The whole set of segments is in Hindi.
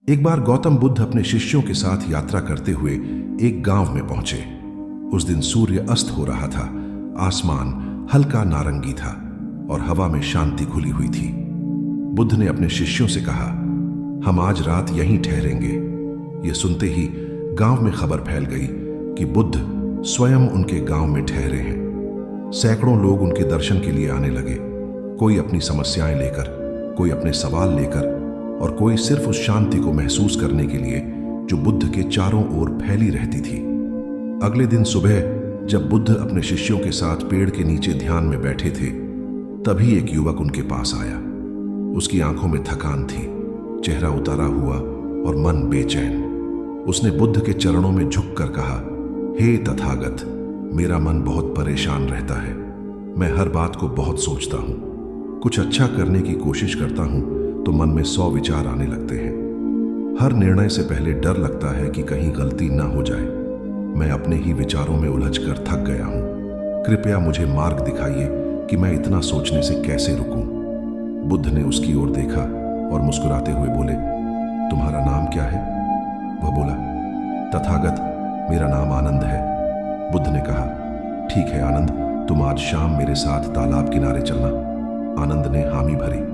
एक बार गौतम बुद्ध अपने शिष्यों के साथ यात्रा करते हुए एक गांव में पहुंचे। उस दिन सूर्य अस्त हो रहा था, आसमान हल्का नारंगी था और हवा में शांति घुली हुई थी। बुद्ध ने अपने शिष्यों से कहा, हम आज रात यहीं ठहरेंगे। यह सुनते ही गांव में खबर फैल गई कि बुद्ध स्वयं उनके गांव में ठहरे हैं। सैकड़ों लोग उनके दर्शन के लिए आने लगे, कोई अपनी समस्याएं लेकर, कोई अपने सवाल लेकर और कोई सिर्फ उस शांति को महसूस करने के लिए जो बुद्ध के चारों ओर फैली रहती थी। अगले दिन सुबह जब बुद्ध अपने शिष्यों के साथ पेड़ के नीचे ध्यान में बैठे थे, तभी एक युवक उनके पास आया। उसकी आंखों में थकान थी, चेहरा उतारा हुआ और मन बेचैन। उसने बुद्ध के चरणों में झुककर कहा, हे तथागत, मेरा मन बहुत परेशान रहता है। मैं हर बात को बहुत सोचता हूँ। कुछ अच्छा करने की कोशिश करता हूँ तो मन में 100 विचार आने लगते हैं। हर निर्णय से पहले डर लगता है कि कहीं गलती ना हो जाए। मैं अपने ही विचारों में उलझकर थक गया हूँ। कृपया मुझे मार्ग दिखाइए कि मैं इतना सोचने से कैसे रुकूं। बुद्ध ने उसकी ओर देखा और मुस्कुराते हुए बोले, तुम्हारा नाम क्या है? वह बोला, तथागत, मेरा नाम आनंद है। बुद्ध ने कहा, ठीक है आनंद, तुम आज शाम मेरे साथ तालाब किनारे चलना। आनंद ने हामी भरी।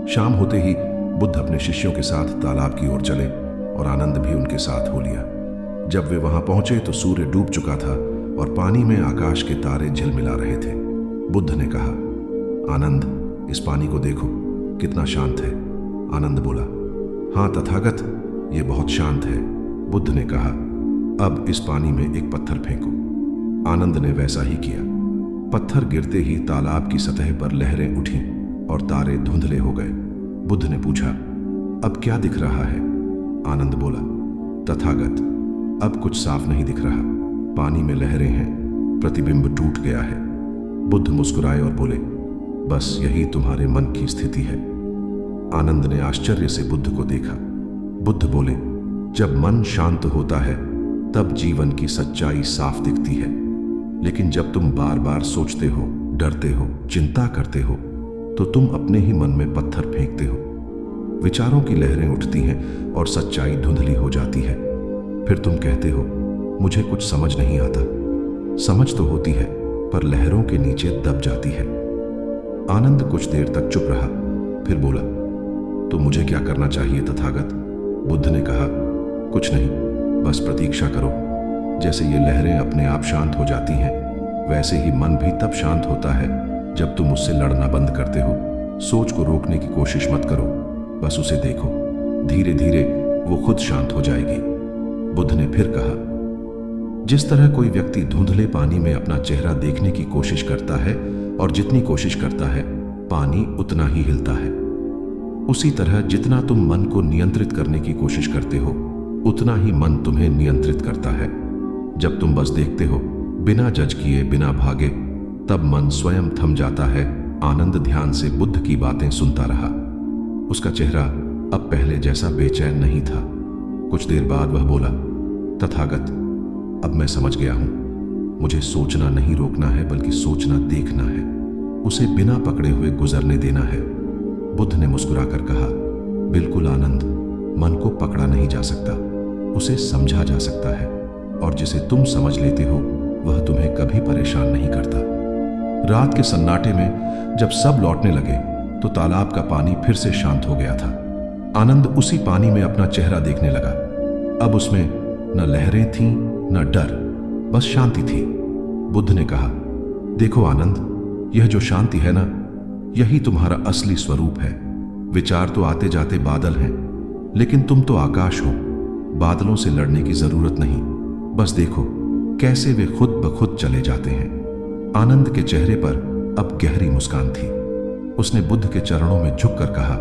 शाम होते ही बुद्ध अपने शिष्यों के साथ तालाब की ओर चले और आनंद भी उनके साथ हो लिया। जब वे वहां पहुंचे तो सूर्य डूब चुका था और पानी में आकाश के तारे झिलमिला रहे थे। बुद्ध ने कहा, आनंद, इस पानी को देखो, कितना शांत है। आनंद बोला, हाँ तथागत, ये बहुत शांत है। बुद्ध ने कहा, अब इस पानी में एक पत्थर फेंको। आनंद ने वैसा ही किया। पत्थर गिरते ही तालाब की सतह पर लहरें उठीं और तारे धुंधले हो गए। बुद्ध ने पूछा, अब क्या दिख रहा है? आनंद बोला, तथागत, अब कुछ साफ नहीं दिख रहा। पानी में लहरें हैं, प्रतिबिंब टूट गया है। बुद्ध मुस्कुराए और बोले, बस यही तुम्हारे मन की स्थिति है। आनंद ने आश्चर्य से बुद्ध को देखा। बुद्ध बोले, जब मन शांत होता है तब जीवन की सच्चाई साफ दिखती है। लेकिन जब तुम बार बार सोचते हो, डरते हो, चिंता करते हो, तो तुम अपने ही मन में पत्थर फेंकते हो। विचारों की लहरें उठती हैं और सच्चाई धुंधली हो जाती है। फिर तुम कहते हो, मुझे कुछ समझ नहीं आता। समझ तो होती है पर लहरों के नीचे दब जाती है। आनंद कुछ देर तक चुप रहा, फिर बोला, तो मुझे क्या करना चाहिए तथागत? बुद्ध ने कहा, कुछ नहीं, बस प्रतीक्षा करो। जैसे ये लहरें अपने आप शांत हो जाती हैं, वैसे ही मन भी तब शांत होता है जब तुम उससे लड़ना बंद करते हो। सोच को रोकने की कोशिश मत करो, बस उसे देखो। धीरे धीरे वो खुद शांत हो जाएगी। बुद्ध ने फिर कहा, जिस तरह कोई व्यक्ति धुंधले पानी में अपना चेहरा देखने की कोशिश करता है और जितनी कोशिश करता है, पानी उतना ही हिलता है। उसी तरह जितना तुम मन को नियंत्रित करने की कोशिश करते हो, उतना ही मन तुम्हें नियंत्रित करता है। जब तुम बस देखते हो, बिना जज किए, बिना भागे, तब मन स्वयं थम जाता है। आनंद ध्यान से बुद्ध की बातें सुनता रहा। उसका चेहरा अब पहले जैसा बेचैन नहीं था। कुछ देर बाद वह बोला, तथागत, अब मैं समझ गया हूं। मुझे सोचना नहीं रोकना है, बल्कि सोचना देखना है। उसे बिना पकड़े हुए गुजरने देना है। बुद्ध ने मुस्कुराकर कहा, बिल्कुल आनंद, मन को पकड़ा नहीं जा सकता, उसे समझा जा सकता है। और जिसे तुम समझ लेते हो, वह तुम्हें कभी परेशान नहीं करता। रात के सन्नाटे में जब सब लौटने लगे तो तालाब का पानी फिर से शांत हो गया था। आनंद उसी पानी में अपना चेहरा देखने लगा। अब उसमें न लहरें थीं, न डर, बस शांति थी। बुद्ध ने कहा, देखो आनंद, यह जो शांति है ना, यही तुम्हारा असली स्वरूप है। विचार तो आते जाते बादल हैं, लेकिन तुम तो आकाश हो। बादलों से लड़ने की जरूरत नहीं, बस देखो कैसे वे खुद ब खुद चले जाते हैं। आनंद के चेहरे पर अब गहरी मुस्कान थी। उसने बुद्ध के चरणों में झुककर कहा,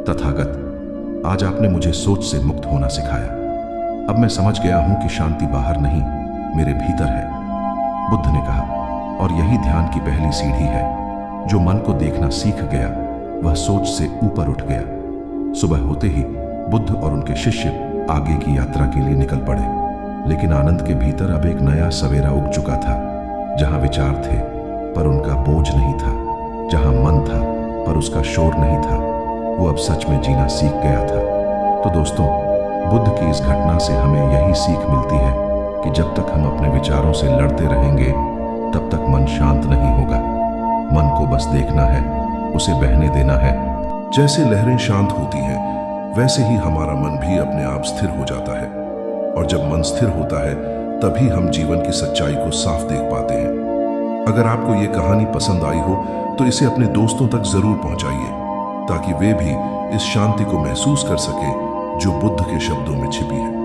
तथागत, आज आपने मुझे सोच से मुक्त होना सिखाया। अब मैं समझ गया हूं कि शांति बाहर नहीं, मेरे भीतर है। बुद्ध ने कहा, और यही ध्यान की पहली सीढ़ी है। जो मन को देखना सीख गया, वह सोच से ऊपर उठ गया। सुबह होते ही बुद्ध और उनके शिष्य आगे की यात्रा के लिए निकल पड़े। लेकिन आनंद के भीतर अब एक नया सवेरा उग चुका था। जहां विचार थे पर उनका बोझ नहीं था, जहां मन था पर उसका शोर नहीं था, वो अब सच में जीना सीख गया था। तो दोस्तों, बुद्ध की इस घटना से हमें यही सीख मिलती है कि जब तक हम अपने विचारों से लड़ते रहेंगे तब तक मन शांत नहीं होगा। मन को बस देखना है, उसे बहने देना है। जैसे लहरें शांत होती हैं वैसे ही हमारा मन भी अपने आप स्थिर हो जाता है, और जब मन स्थिर होता है तभी हम जीवन की सच्चाई को साफ देख पाते हैं। अगर आपको ये कहानी पसंद आई हो तो इसे अपने दोस्तों तक जरूर पहुंचाइए, ताकि वे भी इस शांति को महसूस कर सके जो बुद्ध के शब्दों में छिपी है।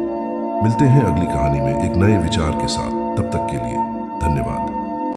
मिलते हैं अगली कहानी में एक नए विचार के साथ। तब तक के लिए धन्यवाद।